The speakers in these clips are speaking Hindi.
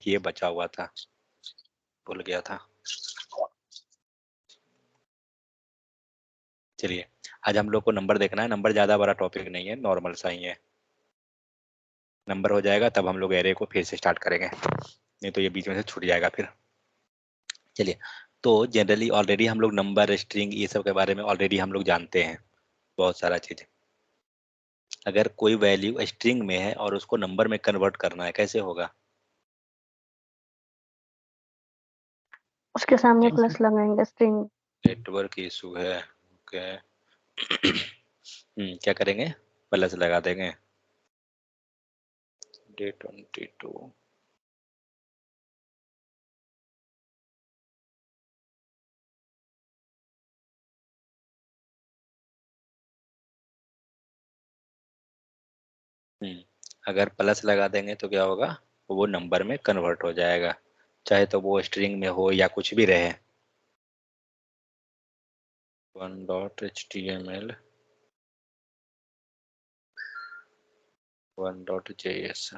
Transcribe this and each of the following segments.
कि ये बचा हुआ था, भूल गया था। चलिए आज हम लोग को नंबर देखना है। नंबर ज्यादा बड़ा टॉपिक नहीं है, नॉर्मल सा ही है। नंबर हो जाएगा तब हम लोग एरे को फिर से स्टार्ट करेंगे, नहीं तो ये बीच में से छूट जाएगा फिर। चलिए, तो जनरली ऑलरेडी हम लोग नंबर, स्ट्रिंग, ये सब के बारे में ऑलरेडी हम लोग जानते हैं बहुत सारा चीज। अगर कोई वैल्यू स्ट्रिंग में है और उसको नंबर में कन्वर्ट करना है, कैसे होगा? उसके सामने प्लस लगाएंगे स्ट्रिंग। नेटवर्क इशू है, ओके। क्या करेंगे? प्लस लगा देंगे। डे 22। अगर प्लस लगा देंगे तो क्या होगा? वो नंबर में कन्वर्ट हो जाएगा, चाहे तो वो स्ट्रिंग में हो या कुछ भी रहे। 1.html 1.js।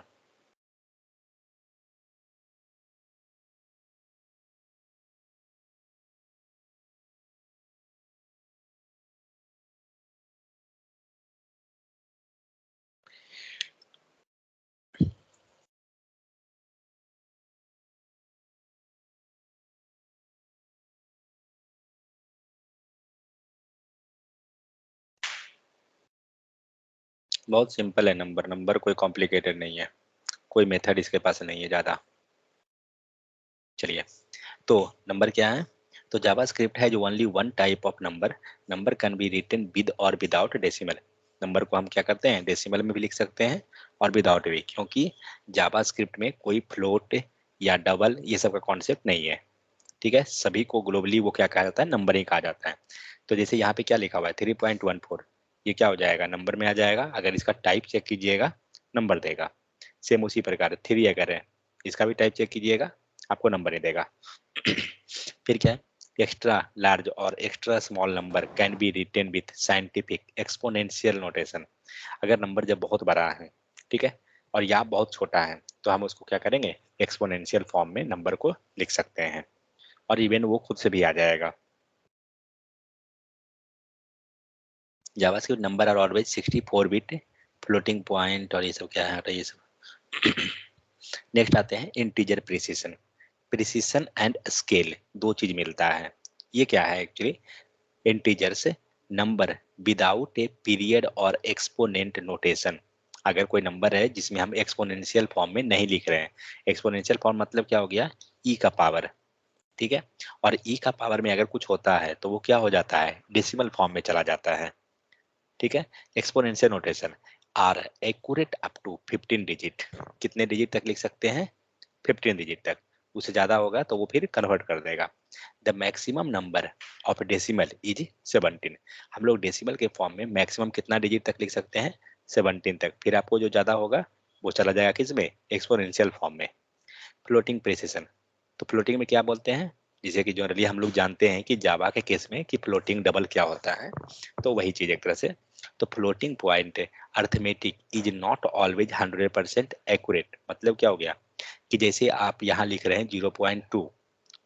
बहुत सिंपल है नंबर। नंबर कोई कॉम्प्लिकेटेड नहीं है, कोई मेथड इसके पास नहीं है ज़्यादा। चलिए, तो नंबर क्या है? तो जावास्क्रिप्ट है जो only one type of number. Number can be written with और विदाउट डेसिमल। नंबर को हम क्या करते हैं? डेसिमल में भी लिख सकते हैं और विदाउट भी, क्योंकि जावास्क्रिप्ट में कोई फ्लोट या डबल ये सब का कॉन्सेप्ट नहीं है। ठीक है, सभी को ग्लोबली वो क्या कहा जाता है? नंबर ही कहा जाता है। तो जैसे यहाँ पे क्या लिखा हुआ है 3.14, ये क्या हो जाएगा? नंबर में आ जाएगा। अगर इसका टाइप चेक कीजिएगा नंबर देगा। सेम उसी प्रकार 3 अगर है, इसका भी टाइप चेक कीजिएगा, आपको नंबर ही देगा। फिर क्या है? एक्स्ट्रा लार्ज और extra small number can be written with scientific exponential notation. अगर नंबर जब बहुत बड़ा है, ठीक है, और या बहुत छोटा है, तो हम उसको क्या करेंगे? एक्सपोनेंशियल फॉर्म में नंबर को लिख सकते हैं, और इवन वो खुद से भी आ जाएगा। JavaScript number are always 64 bit floating point, और ये सब क्या है ये सब। नेक्स्ट आते हैं integer precision. Precision and scale, दो चीज मिलता है। ये क्या है actually? Integers number without a period और एक्सपोनेंट नोटेशन। अगर कोई नंबर है जिसमें हम एक्सपोनेंशियल फॉर्म में नहीं लिख रहे हैं, एक्सपोनेंशियल फॉर्म मतलब क्या हो गया? ई का पावर, ठीक है, और ई का पावर में अगर कुछ होता है तो वो क्या हो जाता है? डेसिमल फॉर्म में चला जाता है। ठीक है, exponential notation are accurate up to 15 digit. कितने डिजिट तक लिख सकते हैं? 15 डिजिट तक। उससे ज्यादा होगा तो वो फिर कन्वर्ट कर देगा। The maximum number of decimal is 17। हम लोग डेसिमल के फॉर्म में मैक्सिमम कितना डिजिट तक लिख सकते हैं? 17 तक। फिर आपको जो ज्यादा होगा वो चला जाएगा किस में? एक्सपोनेंशियल फॉर्म में। फ्लोटिंग प्रिसिशन, तो फ्लोटिंग में क्या बोलते हैं? जिसे कि जनरली हम लोग जानते हैं कि जावा के केस में कि फ्लोटिंग डबल क्या होता है, तो वही चीज एक तरह से। तो floating point arithmetic is not always 100% accurate. मतलब क्या हो गया कि जैसे आप यहाँ लिख रहे हैं 0.2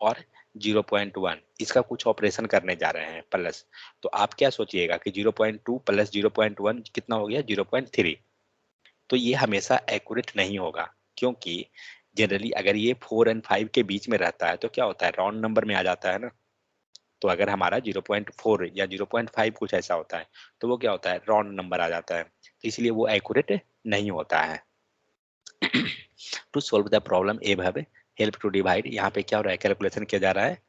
और 0.1, इसका कुछ ऑपरेशन करने जा रहे हैं प्लस, तो आप क्या सोचिएगा कि 0.2 प्लस 0.1 कितना हो गया? 0.3। तो ये हमेशा एक्यूरेट नहीं होगा, क्योंकि जनरली अगर ये 4 और 5 के बीच में रहता है तो क्या होता है? राउंड नंबर में आ जाता है ना। तो अगर हमारा 0.4 या 0.5 कुछ ऐसा होता है तो वो क्या होता है? राउंड नंबर आ जाता है, तो इसलिए वो एक्यूरेट नहीं होता है। टू सोल्व द प्रॉब्लम एब है हेल्प टू डिवाइड, यहाँ पे क्या हो रहा है? कैलकुलेशन किया जा रहा है,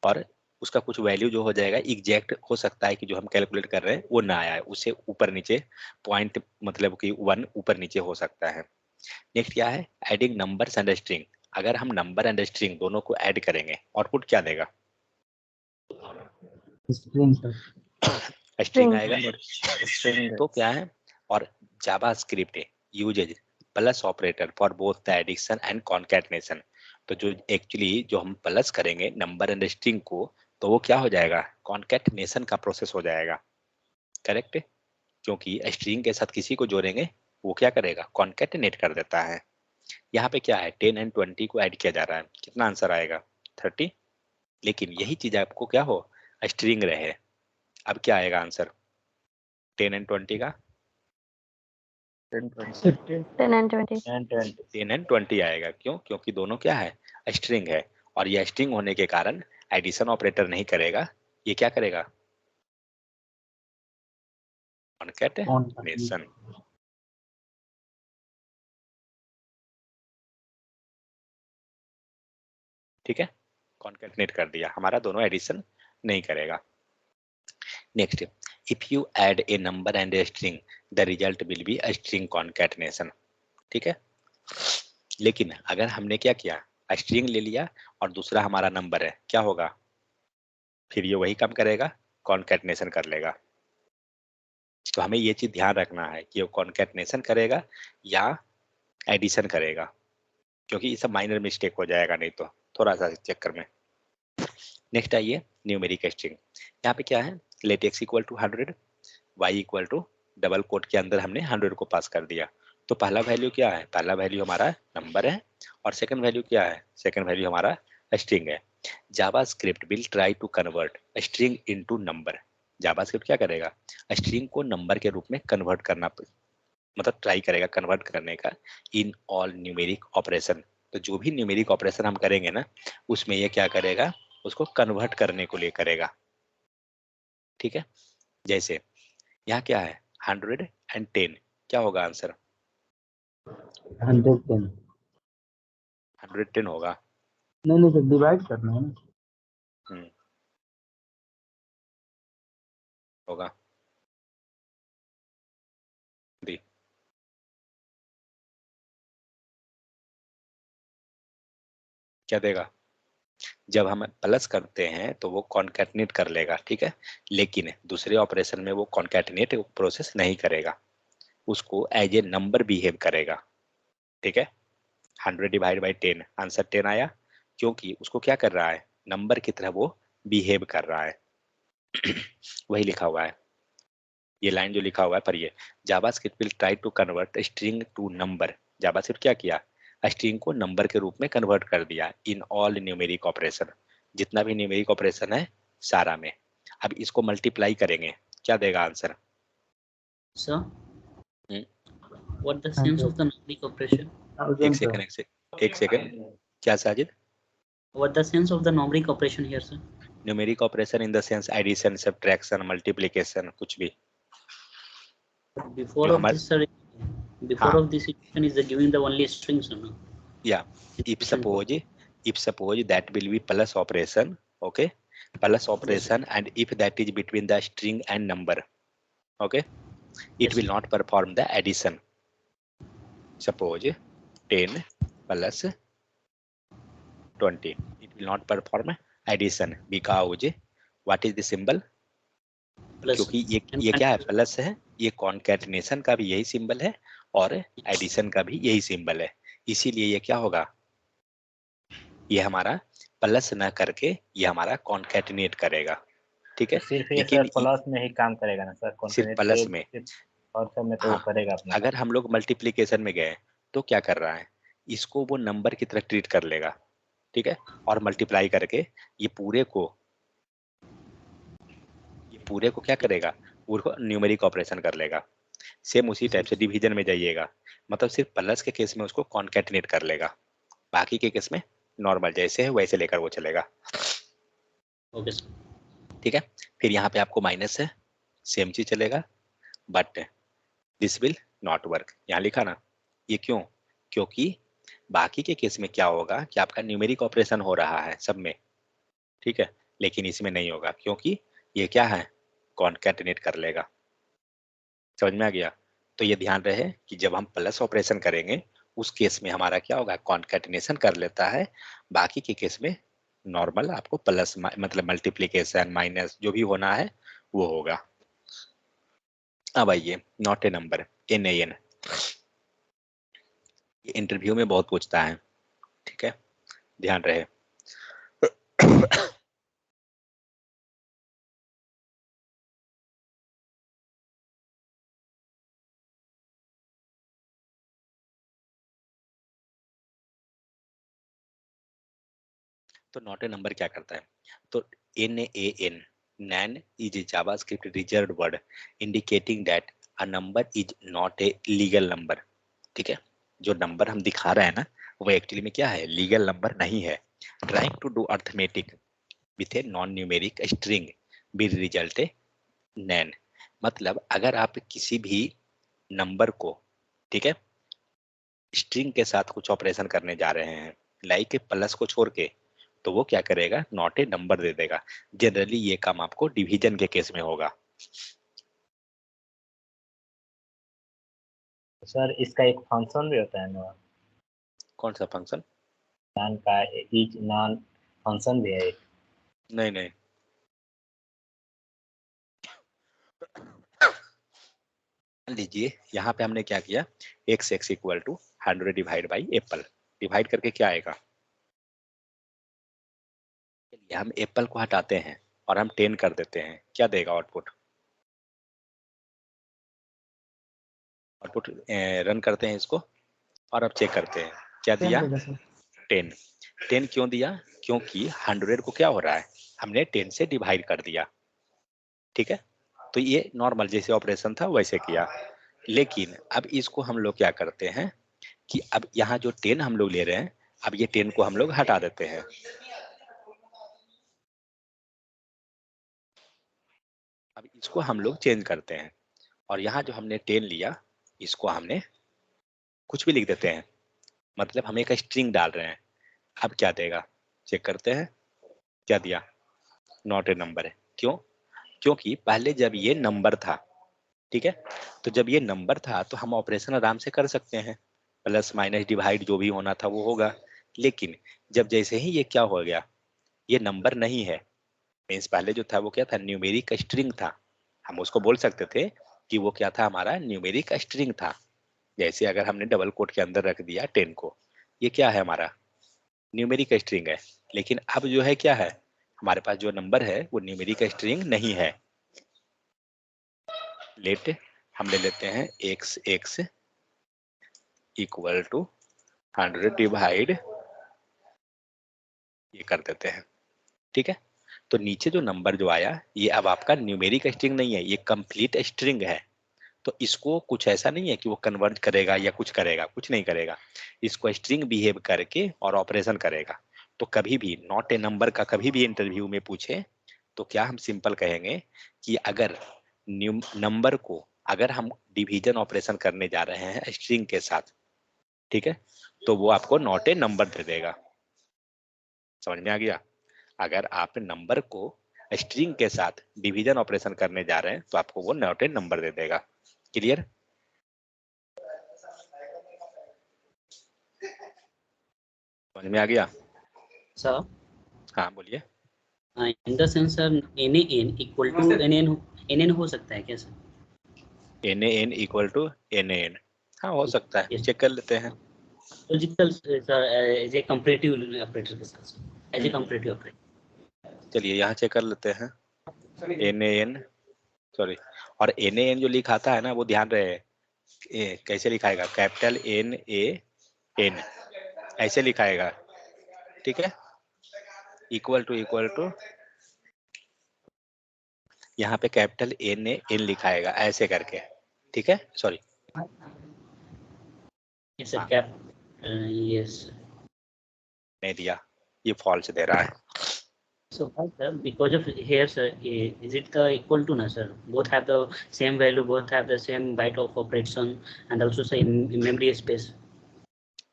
और उसका कुछ वैल्यू जो हो जाएगा एग्जैक्ट हो सकता है कि जो हम कैलकुलेट कर रहे हैं वो ना आया है, उससे ऊपर नीचे पॉइंट, मतलब कि 1 ऊपर नीचे हो सकता है। नेक्स्ट क्या है? Adding numbers and string. अगर हम नंबर एंड स्ट्रिंग दोनों को ऐड करेंगे, आउटपुट क्या देगा? String sir. स्ट्रिंग आएगा। तो क्या है? और JavaScript uses plus operator for both the addition and concatenation. तो जो एक्चुअली जो हम प्लस करेंगे नंबर एंड स्ट्रिंग को, तो वो क्या हो जाएगा? कॉन्कैटनेशन का प्रोसेस हो जाएगा। करेक्ट, क्योंकि स्ट्रिंग के साथ किसी को जोड़ेंगे वो क्या करेगा? कॉन्कैटनेट कर देता है। यहाँ पे क्या है, 10 एंड 20 को ऐड किया जा रहा है, कितना आंसर आएगा 30। लेकिन यही चीज आपको क्या हो, स्ट्रिंग रहे, अब क्या आएगा आंसर 10 एंड 20 का, 10 20 10 and 20. 10 एंड 20 आएगा। क्यों, क्योंकि दोनों क्या है, स्ट्रिंग है, और यह स्ट्रिंग होने के कारण एडिशन ऑपरेटर नहीं करेगा, ये क्या करेगा, कॉन्कैटनेशन। ठीक है, कॉन्कैटनेट कर दिया, हमारा दोनों एडिशन नहीं करेगा। Next, if you add a number and a string the result will be a string concatenation. ठीक है, लेकिन अगर हमने क्या किया, स्ट्रिंग ले लिया और दूसरा हमारा नंबर है, क्या होगा, फिर ये वही काम करेगा, कॉन्कैटनेशन कर लेगा। तो हमें ये चीज ध्यान रखना है कि वो कॉन्कैटनेशन करेगा या एडिशन करेगा, क्योंकि ये सब माइनर मिस्टेक हो जाएगा नहीं तो, थोड़ा सा चक्कर में। नेक्स्ट आइए, न्यूमेरिक स्ट्रिंग। यहाँ पे क्या है, let x equal to 100, y equal to double quote के अंदर हमने 100 को पास कर दिया। तो पहला वैल्यू क्या है, पहला वैल्यू हमारा नंबर है, और सेकंड वैल्यू क्या है, सेकंड वैल्यू हमारा स्ट्रिंग है। JavaScript will try to convert string into number. JavaScript क्या करेगा, स्ट्रिंग को नंबर के रूप में कन्वर्ट करना, मतलब ट्राई करेगा कन्वर्ट करने का, इन ऑल न्यूमेरिक ऑपरेशन। तो जो भी न्यूमेरिक ऑपरेशन हम करेंगे ना, उसमें ये क्या करेगा, उसको कन्वर्ट करने को लिए करेगा। ठीक है, जैसे यहाँ क्या है, 110, क्या होगा आंसर, 110 110 होगा। नहीं सर, डिवाइड करना है ना। होगा दी, क्या देगा, जब हम प्लस करते हैं तो वो कॉन्कैटनेट कर लेगा, ठीक है, लेकिन दूसरे ऑपरेशन में वो कॉन्कैटनेट प्रोसेस नहीं करेगा, उसको एज ए नंबर बिहेव करेगा। ठीक है, 100/10 आंसर 10 आया, क्योंकि उसको क्या कर रहा है, नंबर की तरह वो बिहेव कर रहा है। वही लिखा हुआ है, ये लाइन जो लिखा हुआ है पढ़िए, JavaScript will try to convert string to number. JavaScript क्या किया, स्ट्रिंग को नंबर के रूप में कन्वर्ट कर दिया, इन ऑल न्यूमेरिक ऑपरेशन, जितना भी न्यूमेरिक ऑपरेशन है सारा में। अब इसको मल्टीप्लाई करेंगे, क्या देगा answer, Sir, what the sense of the numeric operation? एक सेकंड, एक सेकंड, क्या Sajid, What the sense of the numeric operation here, sir? Numeric operation in the sense addition, subtraction, multiplication, कुछ भी Before जो of हमारे, this, sir, before हाँ, of this equation is the giving the only strings, no? या if suppose that will be plus operation, okay, plus operation, and if that is between the string and number, okay, it Yes, will not perform the addition. Suppose 10 plus 20, it will not perform addition because what is the symbol, plus. क्योंकि ये क्या है, प्लस है, ये कॉन्कैटिनेशन का भी यही सिंबल है और एडिशन का भी यही सिंबल है, इसीलिए ये क्या होगा, ये हमारा प्लस ना करके ये हमारा कॉन्कैटिनेट करेगा। ठीक है, सिर्फ ये लेकिन सर प्लस में ही काम करेगा ना सर, सिर्फ कॉन्फिडेंट प्लस में, और सब में तो वो हाँ, करेगा अपना अगर हम लोग मल्टीप्लीकेशन में गए तो क्या कर रहा है, इसको वो नंबर की तरह ट्रीट कर लेगा, ठीक है, और मल्टीप्लाई करके ये पूरे को क्या करेगा, पूरे को न्यूमेरिक ऑपरेशन कर लेगा। सेम उसी टाइप से डिवीजन में जाइएगा, मतलब सिर्फ प्लस के केस में उसको कॉन्कैटिनेट कर लेगा, बाकी के केस में नॉर्मल जैसे है वैसे लेकर वो चलेगा। Okay, sir. ठीक है, फिर यहाँ पे आपको माइनस है, सेम चीज चलेगा, but this will not work, यहाँ लिखा ना, ये क्यों, क्योंकि बाकी के केस में क्या होगा कि आपका न्यूमेरिक ऑपरेशन हो रहा है सब में, ठीक है, लेकिन इसमें नहीं होगा, क्योंकि ये क्या है, कॉन्कैटिनेट कर लेगा। समझ में आ गया, तो ये ध्यान रहे कि जब हम प्लस ऑपरेशन करेंगे उस केस में हमारा क्या होगा, कॉन्कैटिनेशन कर लेता है, बाकी के केस में नॉर्मल आपको प्लस मतलब मल्टीप्लीकेशन माइनस जो भी होना है वो होगा। अब आइए, नॉट ए नंबर, NaN, ये इंटरव्यू में बहुत पूछता है, ठीक है, ध्यान रहे। तो नॉट ए नंबर क्या करता है, तो NaN nan is a JavaScript reserved word indicating that a number is not a legal number। ठीक है, जो नंबर हम दिखा रहे हैं ना वो एक्चुअली में क्या है, लीगल नंबर नहीं है। Trying to do arithmetic with a non numeric string will result a NaN. मतलब अगर आप किसी भी नंबर को, ठीक है, स्ट्रिंग के साथ कुछ ऑपरेशन करने जा रहे हैं, लाइक प्लस को छोड़ के, तो वो क्या करेगा, नॉट ए नंबर दे देगा। जनरली ये काम आपको डिवीजन के केस में होगा। सर इसका एक फंक्शन भी होता है ना, कौन सा फंक्शन? नॉन का ईच नॉन फंक्शन भी है एक। नहीं नहीं, लीजिए यहाँ पे हमने क्या किया, x equal to 100 divide by apple, divide करके क्या आएगा, चलिए हम एप्पल को हटाते हैं और हम 10 कर देते हैं, क्या देगा आउटपुट? आउटपुट रन करते हैं इसको और अब चेक करते हैं क्या दिया, 10। 10 क्यों दिया, क्योंकि 100 को क्या हो रहा है, हमने 10 से डिवाइड कर दिया। ठीक है, तो ये नॉर्मल जैसे ऑपरेशन था वैसे किया। लेकिन अब इसको हम लोग क्या करते हैं कि अब यहाँ जो 10 हम लोग ले रहे हैं, अब ये 10 को हम लोग हटा देते हैं। अब इसको हम लोग चेंज करते हैं और यहाँ जो हमने 10 लिया इसको हमने कुछ भी लिख देते हैं, मतलब हम एक स्ट्रिंग डाल रहे हैं। अब क्या देगा, चेक करते हैं, क्या दिया, नॉट ए नंबर है। क्यों, क्योंकि पहले जब ये नंबर था, ठीक है, तो जब ये नंबर था तो हम ऑपरेशन आराम से कर सकते हैं, प्लस माइनस डिवाइड जो भी होना था वो होगा। लेकिन जब जैसे ही ये क्या हो गया, ये नंबर नहीं है, मीन्स पहले जो था वो क्या था, न्यूमेरिक स्ट्रिंग था, हम उसको बोल सकते थे कि वो क्या था, हमारा न्यूमेरिक स्ट्रिंग था। जैसे अगर हमने डबल कोट के अंदर रख दिया 10 को, ये क्या है, हमारा न्यूमेरिक स्ट्रिंग है। लेकिन अब जो है क्या है, हमारे पास जो नंबर है वो न्यूमेरिक स्ट्रिंग नहीं है। लेट हम ले लेते हैं x इक्वल टू 100 डिवाइड, ये कर देते हैं। ठीक है, तो नीचे जो नंबर जो आया ये अब आपका न्यूमेरिक स्ट्रिंग नहीं है, ये कंप्लीट स्ट्रिंग है। तो इसको कुछ ऐसा नहीं है कि वो कन्वर्ट करेगा या कुछ करेगा, कुछ नहीं करेगा, इसको स्ट्रिंग बिहेव करके और ऑपरेशन करेगा। तो कभी भी नॉट ए नंबर का कभी भी इंटरव्यू में पूछे तो क्या हम सिंपल कहेंगे कि अगर नंबर को अगर हम डिवीजन ऑपरेशन करने जा रहे हैं स्ट्रिंग के साथ, ठीक है, तो वो आपको नॉट ए नंबर दे देगा। समझ में आ गया, अगर आप नंबर को स्ट्रिंग के साथ डिवीजन ऑपरेशन करने जा रहे हैं तो आपको वो नॉट ए नंबर दे देगा। क्लियर? समझ में आ गया? सर हाँ बोलिए। In the sense sir NaN equal to NN हो सकता है क्या सर? NaN इक्वल टू NaN, हाँ हो सकता है, Yes. चेक कर लेते हैं। Logical sir as a comparative operator के साथ, एज ए कंपैरेटिव ऑपरेटर। चलिए यहाँ चेक कर लेते हैं। NaN, सॉरी, और NaN जो लिखाता है ना वो ध्यान रहे कैसे लिखाएगा, कैपिटल NaN ऐसे लिखाएगा। ठीक है, इक्वल टू यहाँ पे कैपिटल NaN लिखाएगा ऐसे करके। ठीक है, sorry, yes sir, cap yes. नहीं दिया, ये फॉल्स दे रहा है। So sir, because of here sir, is it the equal to na sir? Both have the same value, both have the same byte of operation and also same memory space.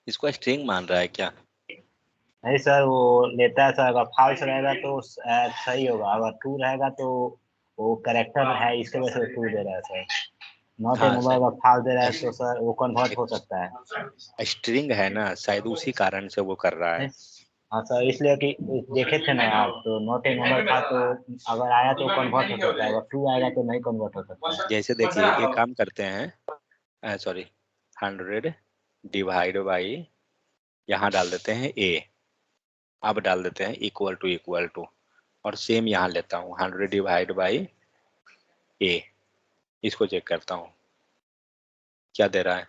इसको स्ट्रिंग मान रहा है क्या? नहीं सर, वो लेता है सर, अगर फॉल्स रहेगा तो सही होगा, अगर ट्रू रहेगा तो वो करेक्टर है, इसके वजह से ट्रू दे रहा है सर। नॉट ए हाँ नंबर अगर फॉल्स दे रहा है तो सर वो कन्वर्ट हो सकता है। स्ट्रिंग है ना, शायद उसी कारण से वो कर रहा है। हाँ सर, इसलिए कि देखे थे ना आप, तो नॉट ए नंबर था तो अगर आया तो कन्वर्ट हो सकता है, अगर ट्रू आएगा तो नहीं कन्वर्ट हो सकता है। जैसे देखिए एक काम करते हैं, सॉरी, 100 डिवाइड बाई, यहाँ डाल देते हैं A, अब डाल देते हैं इक्वल टू और सेम यहाँ लेता हूँ 100 डिवाइड बाई A, इसको चेक करता हूँ क्या दे रहा है,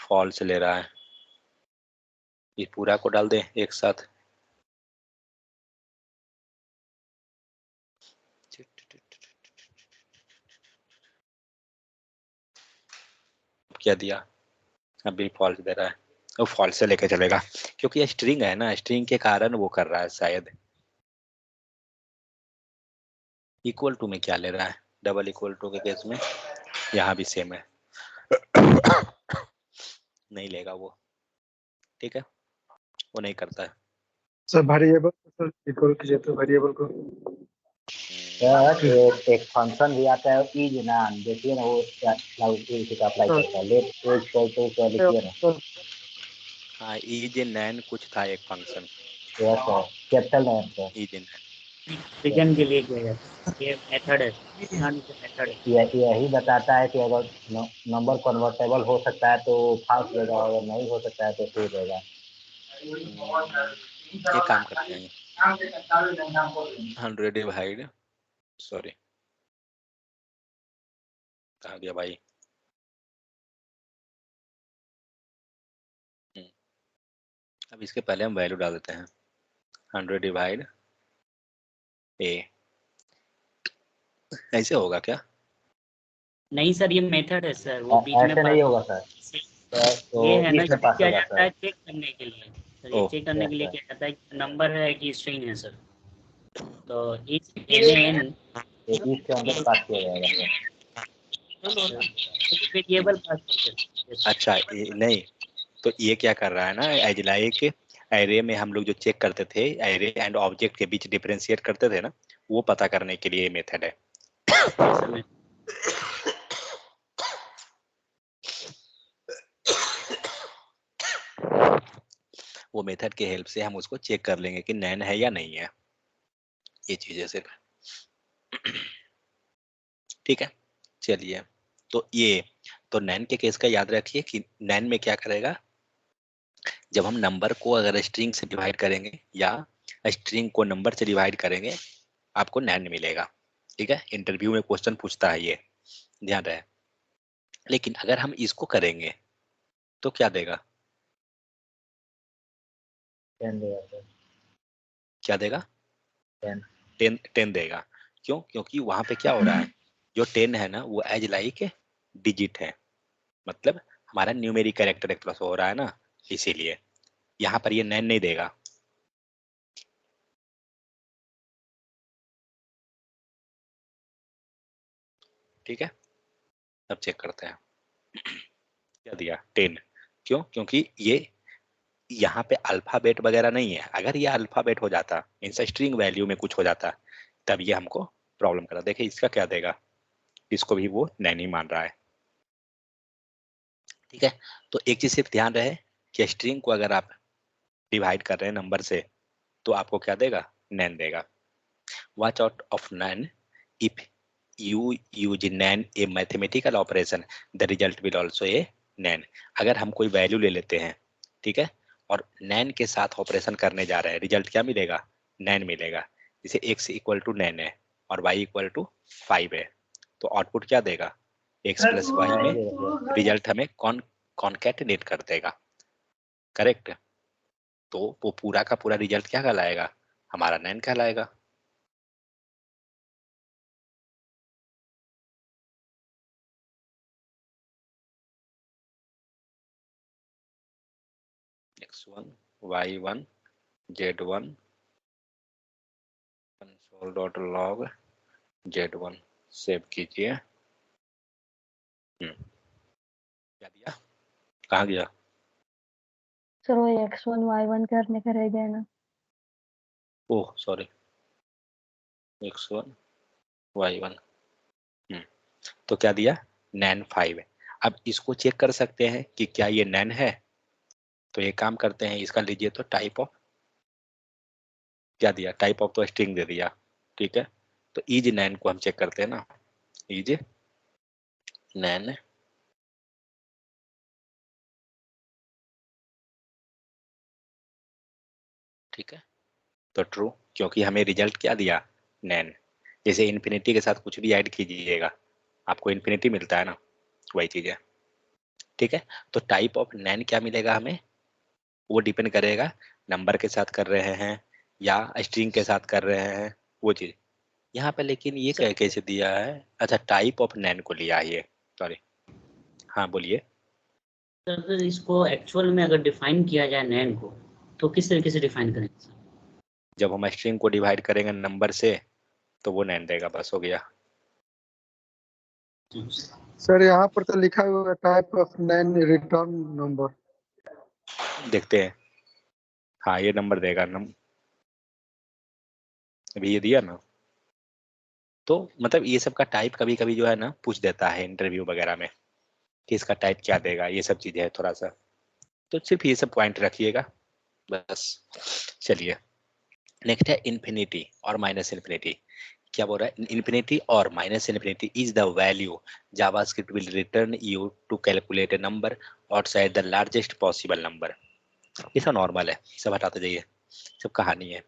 फॉल्स ले रहा है। ये पूरा को डाल दें एक साथ, क्या दिया, अभी फॉल्स दे रहा है, वो फॉल्स से लेके चलेगा क्योंकि ये स्ट्रिंग है ना, स्ट्रिंग के कारण वो कर रहा है शायद। इक्वल टू में क्या ले रहा है, डबल इक्वल टू के केस में यहाँ भी सेम है, नहीं लेगा वो, ठीक है, वो नहीं करता है। सर वेरिएबल सर इक्वल कीजिए तो वेरिएबल को। सर एक फंक्शन भी आता है इज नाम, देखिए ना वो क्या अप्लाई करता है, लेट एज को लिखिए ना। हाँ इज नैन कुछ था एक फंक्शन, यस सर, कैपिटल नाम सर। इज नैन, रीजन के लिए किया जाता है, ये मेथड है, मेथड है। यही बताता है कि अगर नंबर कन्वर्टेबल हो सकता है तो फॉल्स देगा, अगर नहीं हो सकता है तो ट्रू देगा। एक काम करते हैं 100 डिवाइड, सॉरी कहाँ गया भाई, अब इसके पहले हम वैल्यू डाल देते हैं 100 डिवाइड ए, ऐसे होगा क्या, नहीं सर, ये मेथड है सर, वो बीच में ऐसे नहीं होगा सर, तो ये है ना, इसमें पास क्या होगा जाता है सर। चेक करने के लिए सर, ये ओह, चेक करने के लिए यस क्या जाता है कि नंबर है कि स्ट्रिंग है सर, तो इस एन तो इसके अंदर पास किया जाएगा सर। वेरिएबल पास करते हैं। अच्छा नहीं, तो ये क्या कर रहा है ना, एज लाइक एरे में हम लोग जो चेक करते थे, एरे एंड ऑब्जेक्ट के बीच डिफरेंशिएट करते थे ना, वो पता करने के लिए मेथड है। सर, वो मेथड के हेल्प से हम उसको चेक कर लेंगे कि नैन है या नहीं है, ये चीज है सिर्फ, ठीक है। चलिए, तो ये तो नैन के केस का याद रखिए कि नैन में क्या करेगा, जब हम नंबर को अगर स्ट्रिंग से डिवाइड करेंगे या स्ट्रिंग को नंबर से डिवाइड करेंगे, आपको नैन मिलेगा, ठीक है। इंटरव्यू में क्वेश्चन पूछता है ये, ध्यान रहे। लेकिन अगर हम इसको करेंगे तो क्या देगा, 10 देगा सर, क्या देगा, 10। 10 देगा। क्यों, क्योंकि वहां पे क्या हो रहा है, जो 10 है ना वो एज लाइक डिजिट है, मतलब हमारा न्यूमेरिक कैरेक्टर एक तरह से हो रहा है ना, इसीलिए यहाँ पर ये नैन नहीं देगा। ठीक है, अब चेक करते हैं क्या दिया, 10, क्यों, क्योंकि ये यहाँ पे अल्फाबेट वगैरह नहीं है, अगर ये अल्फाबेट हो जाता, मीन्स स्ट्रिंग वैल्यू में कुछ हो जाता, तब ये हमको प्रॉब्लम करा। देखिए इसका क्या देगा, इसको भी वो नैनी मान रहा है, ठीक है। तो एक चीज सिर्फ ध्यान रहे कि स्ट्रिंग को अगर आप डिवाइड कर रहे हैं नंबर से तो आपको क्या देगा, नैन देगा। Watch out of NaN, if you use NaN a mathematical operation the result will also a NaN. अगर हम कोई वैल्यू ले लेते हैं, ठीक है, और नैन के साथ ऑपरेशन करने जा रहे हैं, रिजल्ट क्या मिलेगा, नैन मिलेगा। जैसे x इक्वल टू नैन है और y इक्वल टू 5 है, तो आउटपुट क्या देगा, x प्लस वाई में रिजल्ट हमें कॉन्कैटिनेट कर देगा, करेक्ट। तो वो पूरा का पूरा रिजल्ट क्या कहलाएगा, हमारा नैन कहलाएगा। x1 y1 z1 console dot log z1 save कीजिए। क्या दिया, कहाँ गया, सर वो x1 y1 करने का रह गया ना। ओह सॉरी, x1 y1, तो क्या दिया, नैन 5 है। अब इसको चेक कर सकते हैं कि क्या ये नैन है, तो ये काम करते हैं, इसका लीजिए तो टाइप ऑफ, क्या दिया, टाइप ऑफ तो स्ट्रिंग दे दिया, ठीक है। तो इज नैन को हम चेक करते हैं ना, इज नैन, ठीक है, तो ट्रू, क्योंकि हमें रिजल्ट क्या दिया, नैन। जैसे इन्फिनिटी के साथ कुछ भी ऐड कीजिएगा आपको इन्फिनिटी मिलता है ना, वही चीज है, ठीक है। तो टाइप ऑफ नैन क्या मिलेगा हमें, वो डिपेंड करेगा नंबर के साथ कर रहे हैं या स्ट्रिंग के साथ कर रहे हैं, वो चीज यहाँ पे। लेकिन ये कैसे दिया है, अच्छा टाइप ऑफ नैन को लिया है ये, सॉरी, हाँ बोलिए। सर इसको एक्चुअल में अगर डिफाइन किया जाए नैन को तो किस तरीके से डिफाइन करेंगे सर? जब हम स्ट्रिंग को डिवाइड करेंगे नंबर से तो वो नैन देगा, बस हो गया। सर यहाँ पर तो लिखा हुआ है type of NaN return number. देखते हैं, हाँ ये नंबर देगा अभी ये दिया ना। तो मतलब ये सब का टाइप कभी कभी जो है ना पूछ देता है इंटरव्यू वगैरह में कि इसका टाइप क्या देगा, ये सब चीजें है थोड़ा सा, तो सिर्फ ये सब पॉइंट रखिएगा बस। चलिए नेक्स्ट है इन्फिनिटी और माइनस इन्फिनिटी। क्या बोल रहा है, इन्फिनिटी और minus infinity is the value JavaScript will return you to calculate a number outside the largest possible number. ये सब नॉर्मल है, सब हटाते जाइए, सब कहानी है।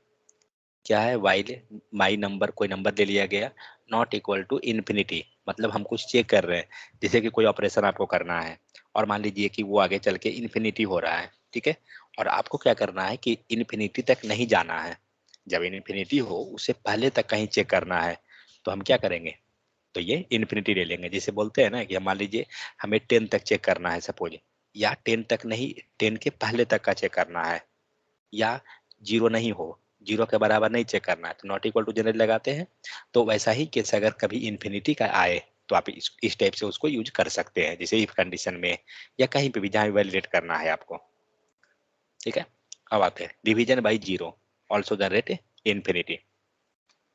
क्या है, वाइल माई नंबर, कोई नंबर ले लिया गया, नॉट इक्वल टू इन्फिनिटी, मतलब हम कुछ चेक कर रहे हैं, जैसे कि कोई ऑपरेशन आपको करना है और मान लीजिए कि वो आगे चल के इन्फिनिटी हो रहा है, ठीक है, और आपको क्या करना है कि इन्फिनिटी तक नहीं जाना है। जब इन्फिनिटी हो उससे पहले तक कहीं चेक करना है, तो हम क्या करेंगे, तो ये इन्फिनिटी ले लेंगे। जिसे बोलते हैं ना कि मान लीजिए हमें 10 तक चेक करना है सपोज, या 10 तक नहीं, 10 के पहले तक का चेक करना है, या जीरो नहीं हो, जीरो के बराबर नहीं चेक करना है, तो नॉट इक्वल टू जनरल लगाते हैं। तो वैसा ही केस अगर कभी इन्फिनिटी का आए तो आप इस टाइप से उसको यूज कर सकते हैं, जैसे इफ कंडीशन में या कहीं पे भी जहां वैलिडेट करना है आपको, ठीक है। अब आते हैं division by zero also generate infinity,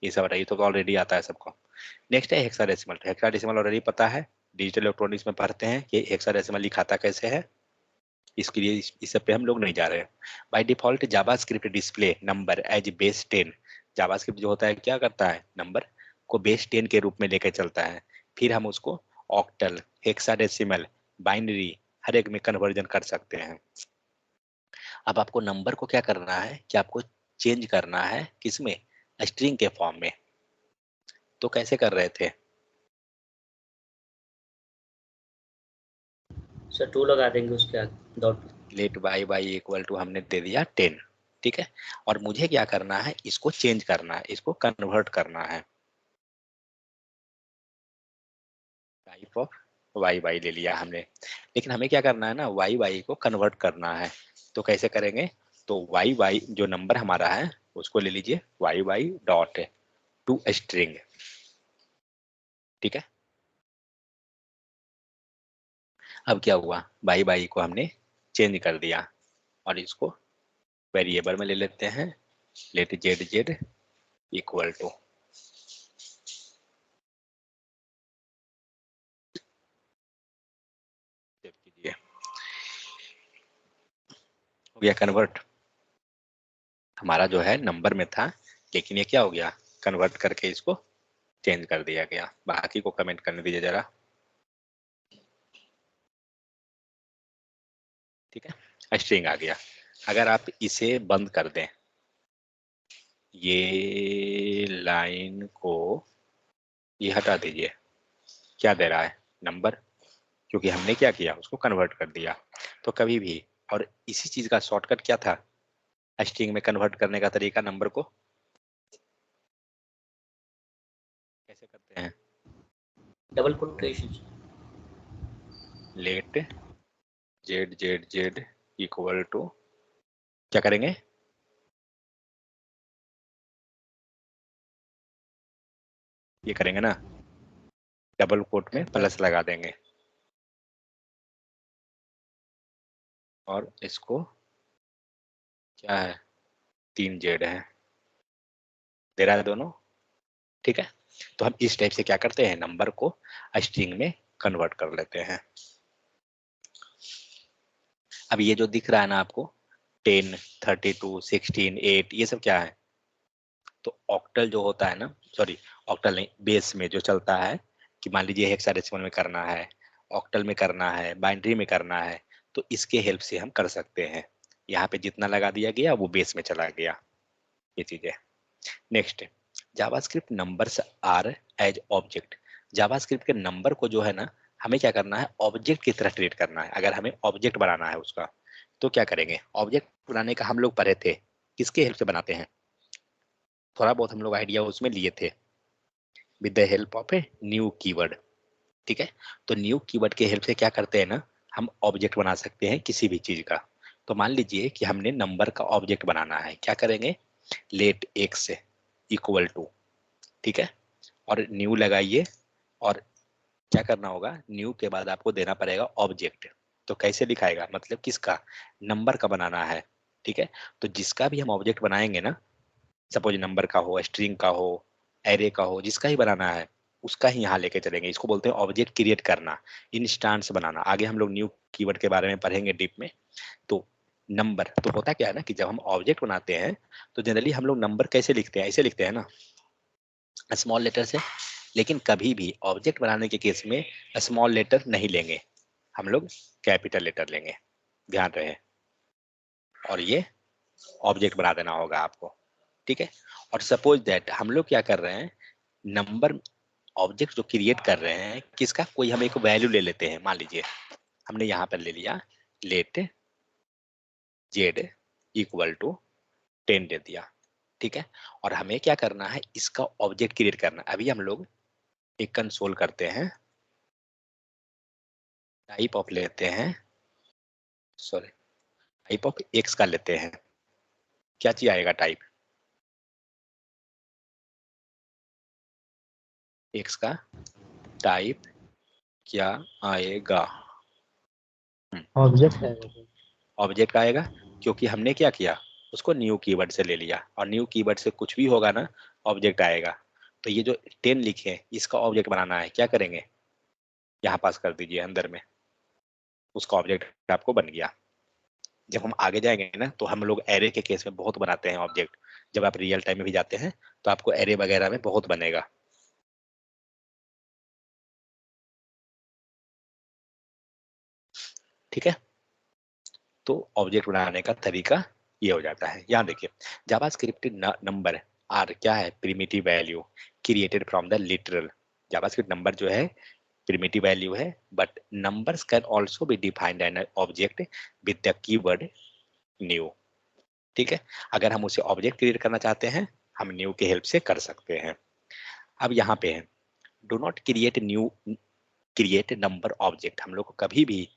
ये सब ये तो ऑलरेडी आता है सबको। नेक्स्ट है हेक्साडेसिमल। हेक्साडेसिमल ऑलरेडी पता है, डिजिटल इलेक्ट्रॉनिक्स में पढ़ते हैं कि हेक्साडेसिमल लिखाता कैसे है, इसके लिए इस सब पे हम लोग नहीं जा रहे हैं। By default JavaScript display number as base 10। JavaScript जो होता है क्या करता है, नंबर को बेस 10 के रूप में लेकर चलता है, फिर हम उसको ऑक्टल, हेक्साडेसिमल, बाइनरी हर एक में कन्वर्जन कर सकते हैं। अब आपको नंबर को क्या करना है कि आपको चेंज करना है किसमें, स्ट्रिंग के फॉर्म में। तो कैसे कर रहे थे, सर 2 लगा देंगे उसके आगे dot. Let y y equal to हमने दे दिया 10, ठीक है, और मुझे क्या करना है, इसको चेंज करना है, इसको कन्वर्ट करना है। टाइप ऑफ वाई वाई ले लिया हमने, लेकिन हमें क्या करना है ना, वाई वाई को कन्वर्ट करना है। तो कैसे करेंगे, तो वाई वाई जो नंबर हमारा है उसको ले लीजिए y y dot to string, ठीक है। अब क्या हुआ, वाई वाई को हमने चेंज कर दिया और इसको वेरिएबल में ले लेते हैं, let z z equal to, कीजिए, हो गया कन्वर्ट। हमारा जो है नंबर में था, लेकिन ये क्या हो गया, कन्वर्ट करके इसको चेंज कर दिया गया। बाकी को कमेंट करने दीजिए जरा, ठीक है, स्ट्रिंग आ गया। अगर आप इसे बंद कर दें, ये लाइन को ये हटा दीजिए, क्या दे रहा है, नंबर, क्योंकि हमने क्या किया, उसको कन्वर्ट कर दिया। तो कभी भी, और इसी चीज का शॉर्टकट क्या था, स्ट्रिंग में कन्वर्ट करने का तरीका, नंबर को कैसे करते हैं, double quotation. Let z z z equal to, क्या करेंगे, ये करेंगे ना, डबल कोट में प्लस लगा देंगे और इसको क्या है, 3 जेड है, दे रहा है दोनों, ठीक है। तो हम इस टाइप से क्या करते हैं, नंबर को स्ट्रिंग में कन्वर्ट कर लेते हैं। अब ये जो दिख रहा है ना आपको 10, 32, 16, 8, ये सब क्या है, तो ऑक्टल जो होता है ना, सॉरी ऑक्टल नहीं, बेस में जो चलता है कि मान लीजिए हेक्साडेसिमल में करना है, ऑक्टल में करना है, बाइनरी में करना है, तो इसके हेल्प से हम कर सकते हैं। यहाँ पे जितना लगा दिया गया वो बेस में चला गया, ये चीजें। Next, JavaScript numbers are as object. JavaScript के नंबर को जो है ना, हमें क्या करना है, ऑब्जेक्ट की तरह ट्रीट करना है। अगर हमें ऑब्जेक्ट बनाना है उसका, तो क्या करेंगे, ऑब्जेक्ट बनाने का हम लोग पढ़े थे, किसके हेल्प से बनाते हैं, थोड़ा बहुत हम लोग आइडिया उसमें लिए थे, with the help of a new keyword, ठीक है। तो न्यू कीवर्ड के हेल्प से क्या करते हैं ना, हम ऑब्जेक्ट बना सकते हैं किसी भी चीज का। तो मान लीजिए कि हमने नंबर का ऑब्जेक्ट बनाना है, क्या करेंगे, लेट x इक्वल टू, ठीक है, और न्यू लगाइए, और क्या करना होगा, न्यू के बाद आपको देना पड़ेगा ऑब्जेक्ट। तो कैसे दिखाएगा, मतलब किसका, नंबर का बनाना है, ठीक है। तो जिसका भी हम ऑब्जेक्ट बनाएंगे ना, सपोज नंबर का हो, स्ट्रिंग का हो, एरे का हो, जिसका ही बनाना है उसका ही यहाँ लेके चलेंगे। इसको बोलते हैं ऑब्जेक्ट क्रिएट करना, इंस्टांस बनाना। आगे हम लोग न्यू कीवर्ड के बारे में पढ़ेंगे डीप में। तो नंबर तो होता क्या है ना कि जब हम ऑब्जेक्ट बनाते हैं तो जनरली हम लोग नंबर कैसे लिखते हैं, ऐसे लिखते हैं ना, स्मॉल लेटर से। लेकिन कभी भी ऑब्जेक्ट बनाने के केस में स्मॉल लेटर नहीं लेंगे, हम लोग कैपिटल लेटर लेंगे, ध्यान रहे। और ये ऑब्जेक्ट बना देना होगा आपको, ठीक है। और सपोज दैट हम लोग क्या कर रहे हैं, नंबर ऑब्जेक्ट जो क्रिएट कर रहे हैं किसका, कोई हम एक वैल्यू ले लेते हैं। मान लीजिए हमने यहाँ पर ले लिया लेट जेड इक्वल टू 10 दे दिया, ठीक है। और हमें क्या करना है, इसका ऑब्जेक्ट क्रिएट करना है। अभी हम लोग एक कंसोल करते हैं, टाइप ऑफ लेते हैं, सॉरी टाइप ऑफ एक्स का लेते हैं। क्या चीज आएगा, टाइप एक्स का टाइप क्या आएगा, ऑब्जेक्ट है। ऑब्जेक्ट आएगा, क्योंकि हमने क्या किया, उसको न्यू कीवर्ड से ले लिया, और न्यू कीवर्ड से कुछ भी होगा ना ऑब्जेक्ट आएगा। तो ये जो 10 लिखे हैं इसका ऑब्जेक्ट बनाना है, क्या करेंगे, यहाँ पास कर दीजिए अंदर में, उसका ऑब्जेक्ट आपको बन गया। जब हम आगे जाएंगे ना तो हम लोग एरे के केस में बहुत बनाते हैं ऑब्जेक्ट। जब आप रियल टाइम में भी जाते हैं तो आपको एरे वगैरह में बहुत बनेगा। ठीक है, तो ऑब्जेक्ट बनाने का तरीका ये हो जाता है। यहाँ देखिए, जावास्क्रिप्ट नंबर आर क्या है, primitive value created from the literal. JavaScript number जो है प्रिमिटिव वैल्यू है, but numbers can also be defined an object with the keyword new. ठीक है, अगर हम उसे ऑब्जेक्ट क्रिएट करना चाहते हैं हम न्यू के हेल्प से कर सकते हैं। अब यहाँ पे है do not create number object. हम लोग को कभी भी,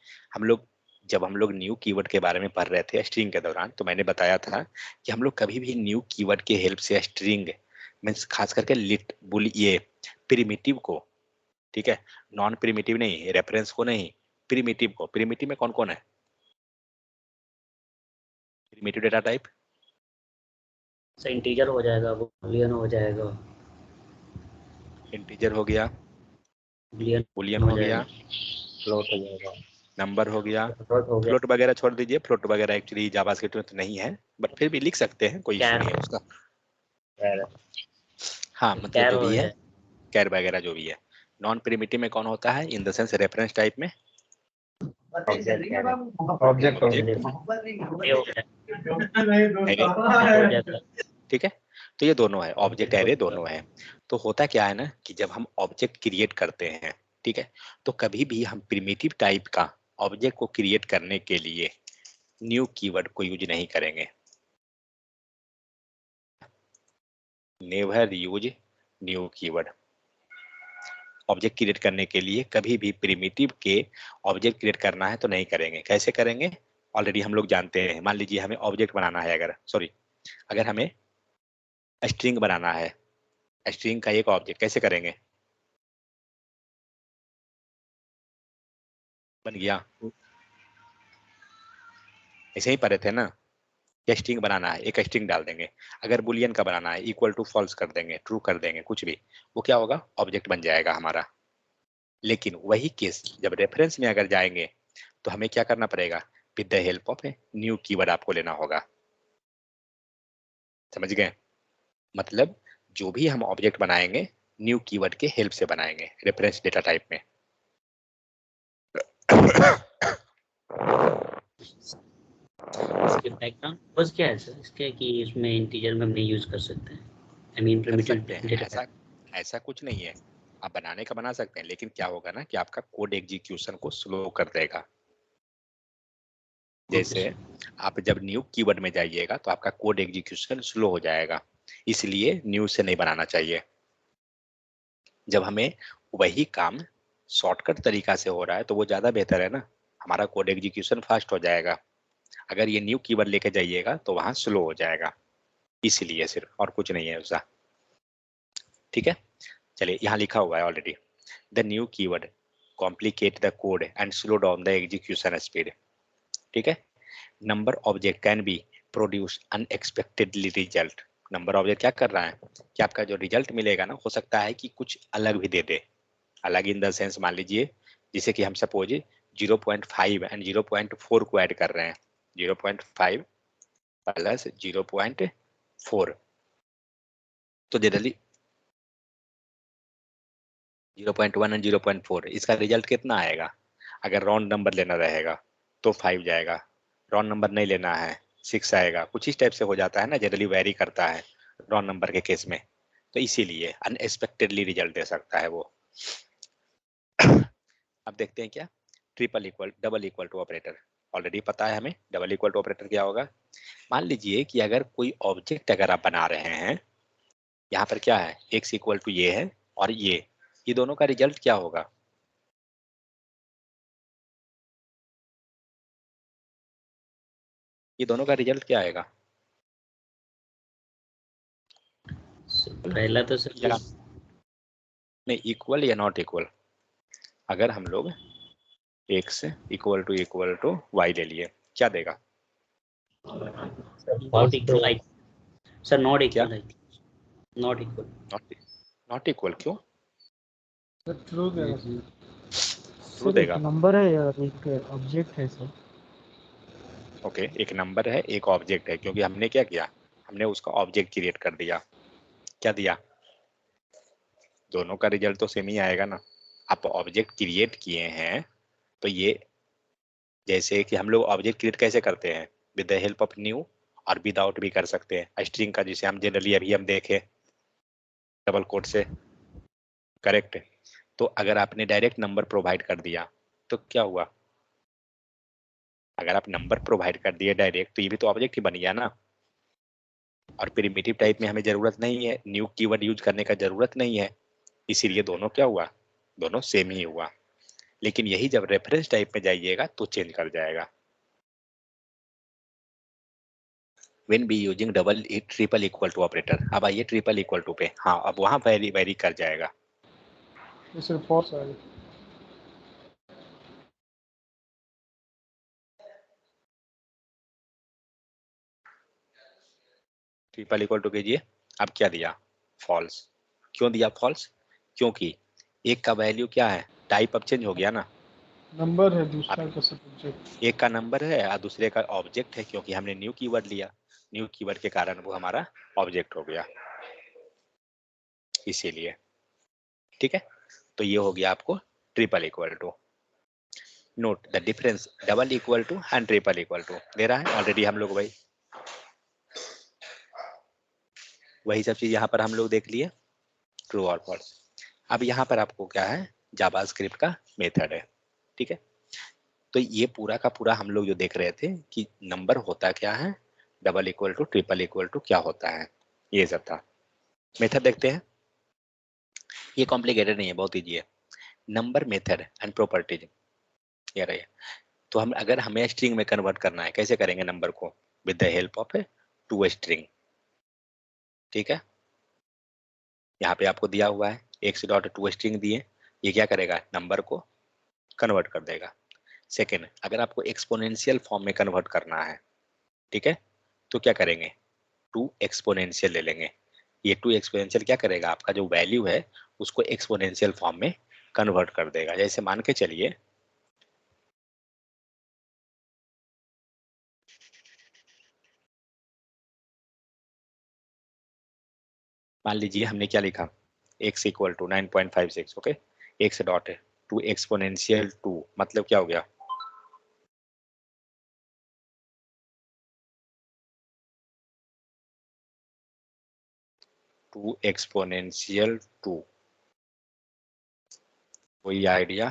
जब हम लोग न्यू कीवर्ड के बारे में पढ़ रहे थे स्ट्रिंग के दौरान, तो मैंने बताया था कि हम लोग कभी भी न्यू कीवर्ड के हेल्प से स्ट्रिंग मीन्स खास करके ये प्रिमिटिव को, ठीक है, नॉन प्रिमिटिव नहीं, रेफरेंस को नहीं, प्रिमिटिव को। प्रिमिटिव में कौन कौन है, प्रिमिटिव डेटा टाइप इंटीजर हो जाएगा, बूलियन हो जाएगा, इंटीजर हो गया, बुलियन हो गया, फ्लोट हो जाएगा, नंबर हो गया, फ्लोट हो गया, फ्लोट वगैरह छोड़ दीजिए, फ्लोट वगैरह एक्चुअली जावास्क्रिप्ट में तो नहीं है, बट फिर भी लिख सकते हैं, कोई इशू नहीं है उसका। हाँ मतलब कैर जो हो भी है, जाए, कैर वगैरह जो भी है। नॉन प्रिमिटिव में कौन होता है, इन द सेंस रेफरेंस टाइप में ऑब्जेक्ट ये हो जाए, एरे, हो जाएगा। ठीक है। तो ये दोनों है, ऑब्जेक्ट एरे दोनों है। तो होता क्या है ना कि जब हम ऑब्जेक्ट क्रिएट करते हैं, ठीक है, तो कभी भी हम प्रिमिटिव टाइप का ऑब्जेक्ट को क्रिएट करने के लिए न्यू कीवर्ड को यूज नहीं करेंगे। Never use new keyword. Object create करने के लिए कभी भी प्रिमिटिव के ऑब्जेक्ट क्रिएट करना है तो नहीं करेंगे। कैसे करेंगे, ऑलरेडी हम लोग जानते हैं। मान लीजिए हमें ऑब्जेक्ट बनाना है, अगर हमें स्ट्रिंग बनाना है, स्ट्रिंग का एक ऑब्जेक्ट कैसे करेंगे, बन गया, ऐसे ही पढ़े थे ना, स्ट्रिंग बनाना है एक स्ट्रिंग डाल देंगे। अगर बुलियन का बनाना है इक्वल टू फॉल्स कर देंगे, ट्रू कर देंगे, कुछ भी, वो क्या होगा, ऑब्जेक्ट बन जाएगा हमारा। लेकिन वही केस जब रेफरेंस में अगर जाएंगे तो हमें क्या करना पड़ेगा, with the help of a new keyword आपको लेना होगा। समझ गए, मतलब जो भी हम ऑब्जेक्ट बनाएंगे न्यू कीवर्ड के हेल्प से बनाएंगे रेफरेंस डेटा टाइप में। इसके बैकग्राउंड बस क्या है सर, इसके कि इसमें इंटीजर में हम नहीं यूज कर सकते हैं, आई मीन कर सकते हैं, प्रिमिटिव ऐसा कुछ नहीं है, आप बनाने का बना सकते हैं, लेकिन क्या होगा ना कि आपका कोड एग्जीक्यूशन को स्लो कर देगा। जैसे आप जब न्यू कीवर्ड में जाइएगा तो आपका कोड एग्जीक्यूशन स्लो हो जाएगा, इसलिए न्यू से नहीं बनाना चाहिए। जब हमें वही काम शॉर्टकट तरीका से हो रहा है तो वो ज्यादा बेहतर है ना, हमारा कोड एग्जीक्यूशन फास्ट हो जाएगा। अगर ये न्यू कीवर्ड लेके जाइएगा तो वहां स्लो हो जाएगा, इसलिए सिर्फ, और कुछ नहीं है उसका। ठीक है, चलिए यहाँ लिखा हुआ है already, the new keyword complicate the code and slow down the execution speed. ठीक है, number object can be produce unexpectedly result. Number object क्या कर रहा है कि आपका जो रिजल्ट मिलेगा ना, हो सकता है कि कुछ अलग भी दे दे। अलग इन द सेंस, मान लीजिए जिसे कि हम सपोज 0.5 एंड 0.4 को ऐड कर रहे हैं, 0.5 प्लस 0.4, तो जनरली 0.1 एंड 0.4, इसका रिजल्ट कितना आएगा? अगर राउंड नंबर लेना रहेगा तो 5 जाएगा, राउंड नंबर नहीं लेना है 6 आएगा। कुछ इस टाइप से हो जाता है ना, जनरली वेरी करता है राउंड नंबर के केस में, तो इसीलिए अनएक्सपेक्टेडली रिजल्ट दे सकता है वो। अब देखते हैं क्या, triple equal double equal to operator. Already पता है हमें डबल इक्वल टू ऑपरेटर क्या होगा। मान लीजिए कि अगर कोई ऑब्जेक्ट अगर आप बना रहे हैं, यहाँ पर क्या है, x इक्वल टू ये है और ये दोनों का रिजल्ट क्या होगा? ये दोनों का रिजल्ट क्या आएगा? पहला तो सर या नहीं, इक्वल या नॉट इक्वल। अगर हम लोग x इक्वल टू y ले लिए, क्या देगा? नॉट इक्वल, सर नॉट क्या? Equal, not equal, not equal क्यों? ट्रू देगा ट्रू देगा। नंबर है यार, एक ऑब्जेक्ट है सर। ओके, एक नंबर है एक ऑब्जेक्ट है, क्योंकि हमने क्या किया, हमने उसका ऑब्जेक्ट क्रिएट कर दिया। क्या दिया? दोनों का रिजल्ट तो सेम ही आएगा ना। आप ऑब्जेक्ट क्रिएट किए हैं तो ये, जैसे कि हम लोग ऑब्जेक्ट क्रिएट कैसे करते हैं, with the help of new, और विदाउट भी कर सकते हैं स्ट्रिंग का, जिसे हम जनरली अभी हम देखे डबल कोट से, करेक्ट। तो अगर आपने डायरेक्ट नंबर प्रोवाइड कर दिया तो क्या हुआ? अगर आप नंबर प्रोवाइड कर दिए डायरेक्ट तो ये भी तो ऑब्जेक्ट ही बन गया ना। और प्रिमिटिव टाइप में हमें जरूरत नहीं है, न्यू कीवर्ड यूज करने का जरूरत नहीं है, इसीलिए दोनों क्या हुआ, दोनों सेम ही हुआ। लेकिन यही जब रेफरेंस टाइप में जाइएगा तो चेंज कर जाएगा। when be using double triple equal to operator. अब आइए ट्रिपल इक्वल टू पे, हाँ अब वहां वेरी कर जाएगा। इसे फॉल्स आएगा। ट्रिपल इक्वल टू कीजिए, अब क्या दिया? फॉल्स। क्यों दिया फॉल्स? क्योंकि एक का वैल्यू क्या है, टाइप अब चेंज हो गया ना। नंबर है, दूसरा का सब्जेक्ट। एक का नंबर है और दूसरे का ऑब्जेक्ट है, क्योंकि हमने न्यू कीवर्ड लिया, न्यू कीवर्ड के कारण वो हमारा ऑब्जेक्ट हो गया, इसीलिए। ठीक है, तो ये हो गया आपको triple equal to. Note the difference double equal to and triple equal to दे रहा है ऑलरेडी हम लोग, भाई वही सब चीज यहाँ पर हम लोग देख लिए, ट्रू और फॉल्स। अब यहाँ पर आपको क्या है, जावास्क्रिप्ट का मेथड है। ठीक है, तो ये पूरा का पूरा हम लोग जो देख रहे थे कि नंबर होता क्या है, double equal to triple equal to क्या होता है, ये सब था। मेथड देखते हैं, ये कॉम्प्लिकेटेड नहीं है, बहुत ईजी है। नंबर मेथड एंड प्रॉपर्टीज, ये रही है। तो हम अगर हमें स्ट्रिंग में कन्वर्ट करना है, कैसे करेंगे नंबर को? With the help of a to string. ठीक है, यहाँ पे आपको दिया हुआ है x डॉट टू स्ट्रिंग दिए, ये क्या करेगा, नंबर को कन्वर्ट कर देगा। सेकेंड, अगर आपको एक्सपोनेंशियल फॉर्म में कन्वर्ट करना है, ठीक है, तो क्या करेंगे, 2 एक्सपोनेंशियल ले लेंगे। ये 2 एक्सपोनेंशियल क्या करेगा, आपका जो वैल्यू है उसको एक्सपोनेंशियल फॉर्म में कन्वर्ट कर देगा। जैसे मान के चलिए मान लीजिए हमने क्या लिखा, x equal to 9.56, okay, x dot 2 exponential 2, मतलब क्या हो गया, टू एक्सपोनेंशियल 2, वही आइडिया।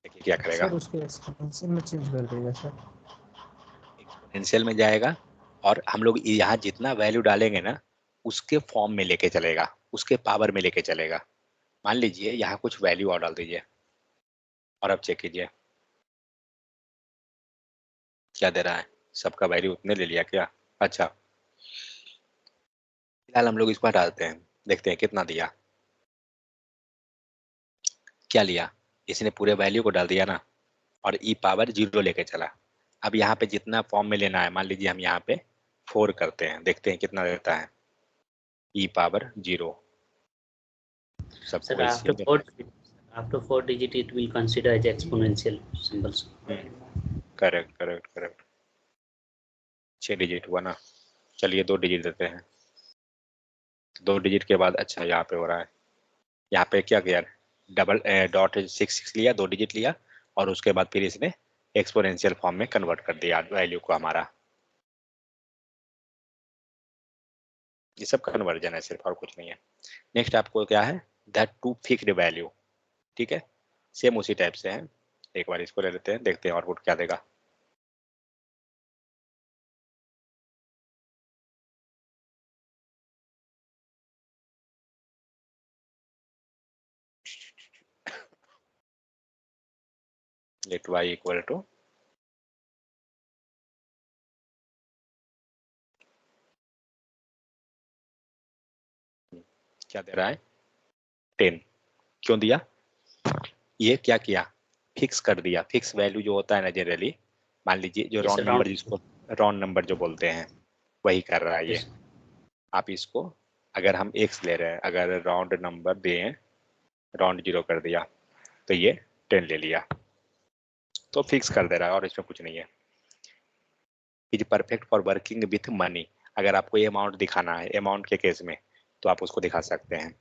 देखिए क्या करेगा, सर उसको एक्सपोनेंशियल में चेंज कर देगा सर। एक्सपोनेंशियल में जाएगा और हम लोग यहाँ जितना वैल्यू डालेंगे ना उसके फॉर्म में लेके चलेगा, उसके पावर में लेके चलेगा। मान लीजिए यहाँ कुछ वैल्यू और डाल दीजिए और अब चेक कीजिए क्या दे रहा है। सबका वैल्यू उतने ले लिया क्या? अच्छा, फिलहाल हम लोग इसको हटा देते हैं, देखते हैं कितना दिया। क्या लिया? इसने पूरे वैल्यू को डाल दिया ना, और ई पावर 0 लेके चला। अब यहाँ पे जितना फॉर्म में लेना है, मान लीजिए हम यहाँ पे 4 करते हैं, देखते हैं कितना देता है। ई पावर 0 Sir, सबको after इसी after 4 digit, it will consider as exponential symbols. Correct correct correct. 6 digit हुआ ना, चलिए 2 डिजिट देते हैं। 2 डिजिट के बाद अच्छा यहाँ पे हो रहा है, यहाँ पे क्या किया, डबल डॉट 6 लिया, 2 डिजिट लिया, और उसके बाद फिर इसने एक्सपोनेंशियल फॉर्म में कन्वर्ट कर दिया वैल्यू को हमारा। ये सब कन्वर्जन है सिर्फ, और कुछ नहीं है। नेक्स्ट आपको क्या है, दैट टू फिक्स्ड वैल्यू, ठीक है, सेम उसी टाइप से है। एक बार इसको ले लेते हैं, देखते हैं आउटपुट क्या देगा। लेट y इक्वल टू क्या दे रहा है, 10। क्यों दिया? ये क्या किया, फिक्स कर दिया। फिक्स वैल्यू जो होता है ना जनरली, मान लीजिए जो Yes, round sir, number, round. जिसको राउंड नंबर जो बोलते हैं, वही कर रहा है ये। Yes. आप इसको, अगर हम x ले रहे हैं, अगर राउंड नंबर दें, राउंड 0 कर दिया, तो ये 10 ले लिया, तो फिक्स कर दे रहा है, और इसमें कुछ नहीं है। Is perfect for working with money. अगर आपको ये अमाउंट दिखाना है अमाउंट के केस में, तो आप उसको दिखा सकते हैं।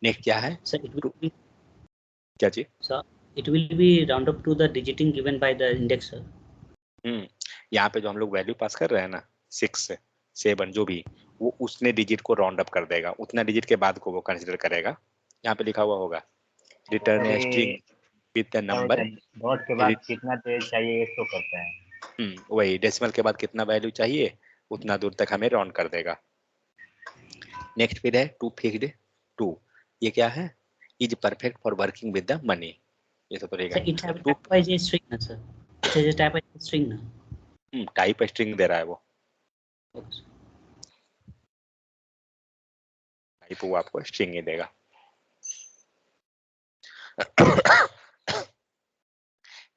नेक्स्ट क्या है, Sir, it will be क्या चीज? sir, it will be round up to the digiting given by the index, sir. यहाँ पे जो हम लोग वैल्यू पास कर रहे हैं ना, 6 7 जो भी, वो उसने डिजिट को राउंड अप कर देगा, उतना डिजिट के बाद को वो कंसिडर करेगा। यहाँ पे लिखा हुआ होगा return a string with the number, dot के बाद कितना तेज चाहिए ये शो करता है। वही डेसिमल के बाद कितना वैल्यू चाहिए उतना दूर तक हमें राउंड कर देगा। नेक्स्ट फिर है टू फिक्स्ड टू, ये क्या है, is perfect for working with the money. ये तो Sir, it have to type as a string, na, sir. It has a type as a string, na. Type string दे रहा है वो, Okay, sir. टाइप वो आपको स्ट्रिंग ही देगा।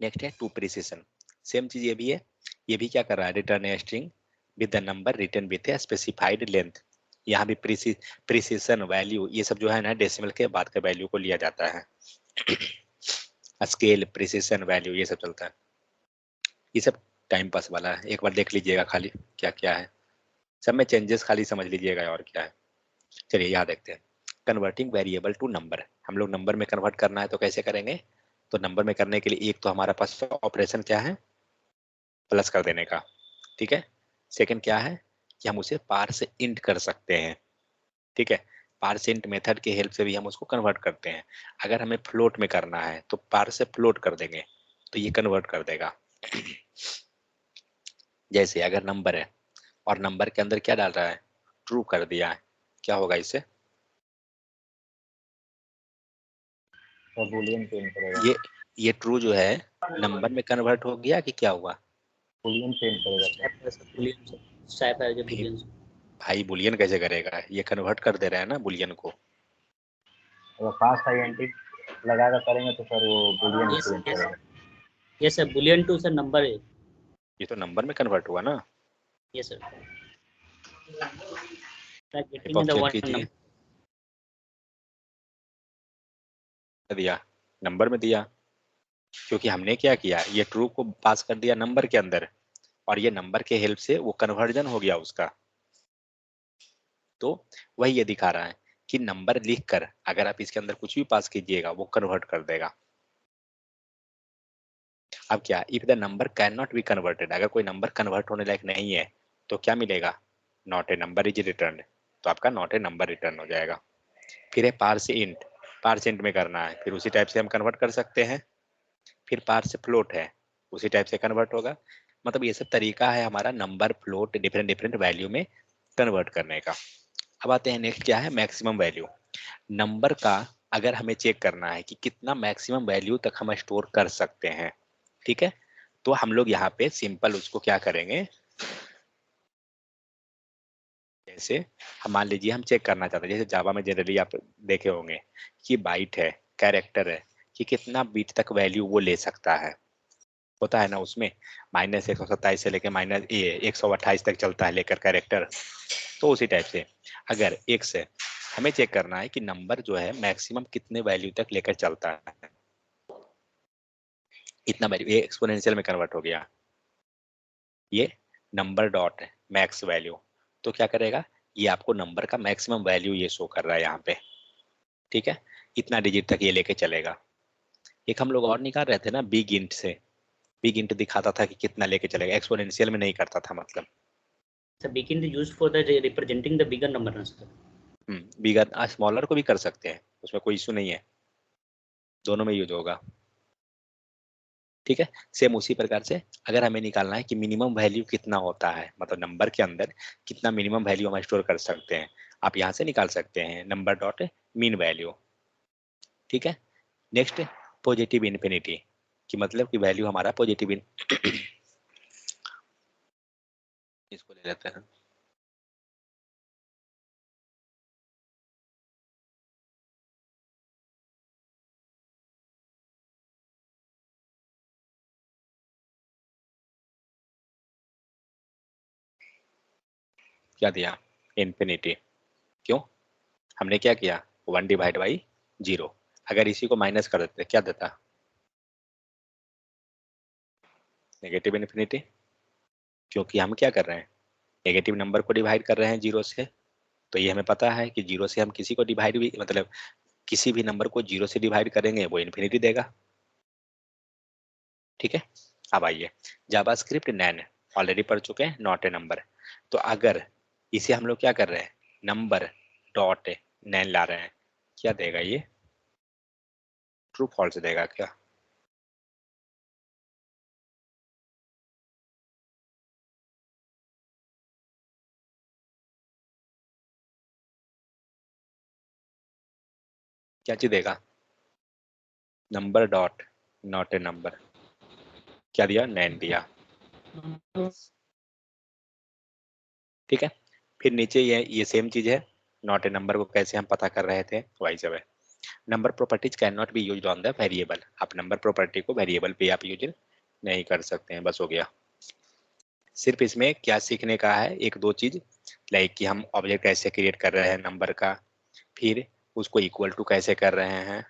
नेक्स्ट है टू प्रिसिशन, सेम चीज ये भी है। ये भी क्या कर रहा है, return a string with the number return with a specified length. यहाँ भी प्रिसिशन वैल्यू, ये सब जो है ना डेसिमल के बाद का वैल्यू को लिया जाता है। स्केल, प्रिसिशन, वैल्यू, ये सब चलता है। ये सब टाइम पास वाला है, एक बार देख लीजिएगा खाली क्या क्या है, सब में चेंजेस खाली समझ लीजिएगा और क्या है। चलिए यहाँ देखते हैं, कन्वर्टिंग वेरिएबल टू नंबर। हम लोग नंबर में कन्वर्ट करना है तो कैसे करेंगे, तो नंबर में करने के लिए एक तो हमारा पास ऑपरेशन क्या है, प्लस कर देने का, ठीक है। सेकंड क्या है कि हम उसे पार से इंट कर सकते हैं, ठीक है। पार से इंट मेथड की हेल्प से भी हम उसको कन्वर्ट करते हैं। अगर हमें फ्लोट में करना है तो पार से फ्लोट कर देंगे तो ये कन्वर्ट कर देगा। जैसे अगर नंबर है और नंबर के अंदर क्या डाल रहा है, ट्रू कर दिया है, क्या होगा इससे, तो बूलियन प्रिंट करेगा। ये ट्रू जो है नंबर में कन्वर्ट हो गया कि क्या हुआ, बूलियन प्रिंट करेगा। Type as a boolean, sir. Type as a boolean, sir. भाई बुलियन कैसे करेगा, ये कन्वर्ट कर दे रहा है ना बुलियन को। अगर फास्ट आईएनटी लगा कर करेंगे तो सर वो बूलियन Yes, प्रिंट yes. करेगा। Yes, sir. Boolean to sir number है. ये तो नंबर में कन्वर्ट हुआ ना। Yes, sir. Like type getting of in the check one कीजिए, number. दिया नंबर में दिया, क्योंकि हमने क्या किया, ये ट्रू को पास कर दिया नंबर के अंदर, और ये नंबर के हेल्प से वो कन्वर्जन हो गया उसका। तो वही ये दिखा रहा है कि नंबर लिखकर अगर आप इसके अंदर कुछ भी पास कीजिएगा वो कन्वर्ट कर देगा। अब क्या, if the number can not be converted, अगर कोई नंबर कन्वर्ट होने लायक नहीं है तो क्या मिलेगा, not a number is return, तो आपका नॉट ए नंबर रिटर्न हो जाएगा। फिर है पार से इंट, पार से इंट में करना है फिर उसी टाइप से हम कन्वर्ट कर सकते हैं। फिर पार से फ्लोट है, उसी टाइप से कन्वर्ट होगा। मतलब ये सब तरीका है हमारा number float different different value में कन्वर्ट करने का। अब आते हैं नेक्स्ट क्या है, मैक्सिमम वैल्यू। नंबर का अगर हमें चेक करना है कि कितना मैक्सिमम वैल्यू तक हम स्टोर कर सकते हैं, ठीक है, तो हम लोग यहाँ पे सिंपल उसको क्या करेंगे, जैसे हम मान लीजिए हम चेक करना चाहते हैं, जैसे जावा में जनरली आप देखे होंगे कि बाइट है, कैरेक्टर है, कि कितना बीट तक वैल्यू वो ले सकता है, होता है ना उसमें -127 से लेकर -128 तक चलता है लेकर कैरेक्टर। तो उसी टाइप से अगर एक से हमें चेक करना है कि नंबर जो है मैक्सिमम कितने वैल्यू तक लेकर चलता है, इतना वैल्यू, ये एक्सपोनेंशियल में कन्वर्ट हो गया, ये नंबर डॉट मैक्स वैल्यू, तो क्या करेगा, ये आपको नंबर का मैक्सिमम वैल्यू ये शो कर रहा है यहाँ पे, ठीक है, इतना डिजिट तक ये लेके चलेगा। एक हम लोग और निकाल रहे थे ना बिग इंट से, बिग इंट दिखाता था कि कितना लेके चलेगा, एक्सपोनेंशियल में नहीं करता था मतलब। So big int is used for the representing the bigger number, ना sir? बिगर स्मॉलर को भी कर सकते हैं, उसमें कोई इशू नहीं है, दोनों में यूज होगा, ठीक है। सेम उसी प्रकार से अगर हमें निकालना है कि मिनिमम वैल्यू कितना होता है, मतलब नंबर के अंदर कितना मिनिमम वैल्यू हम स्टोर कर सकते हैं, आप यहाँ से निकाल सकते हैं नंबर डॉट मीन वैल्यू, ठीक है। नेक्स्ट पॉजिटिव इन्फिनिटी, कि मतलब कि वैल्यू हमारा पॉजिटिव इसको ले लेते हैं, क्या दिया, इन्फिनिटी, क्यों, हमने क्या किया, 1 डिवाइड बाई 0, अगर इसी को माइनस कर देते क्या देता, नेगेटिव इन्फिनिटी, क्योंकि हम क्या कर रहे हैं, नेगेटिव नंबर को डिवाइड कर रहे हैं 0 से, तो ये हमें पता है कि 0 से हम किसी को डिवाइड भी, मतलब किसी भी नंबर को 0 से डिवाइड करेंगे वो इन्फिनिटी देगा, ठीक है। अब आइए जावास्क्रिप्ट नैन ऑलरेडी पढ़ चुके हैं, नॉट ए नंबर, तो अगर इसे हम लोग क्या कर रहे हैं, नंबर डॉट नैन ला रहे हैं, क्या देगा ये, ट्रू फॉल्स देगा क्या, क्या चीज देगा, number dot not a number, क्या दिया, नैन दिया, ठीक है। फिर नीचे ये सेम चीज है, नॉट ए नंबर को कैसे हम पता कर रहे थे, वही सब है, number properties can not be used on the variable, आप नंबर प्रॉपर्टी को वेरिएबल पे आप यूज नहीं कर सकते हैं, बस हो गया। सिर्फ इसमें क्या सीखने का है, एक दो चीज, लाइक कि हम ऑब्जेक्ट कैसे क्रिएट कर रहे हैं नंबर का, फिर उसको इक्वल टू कैसे कर रहे हैं,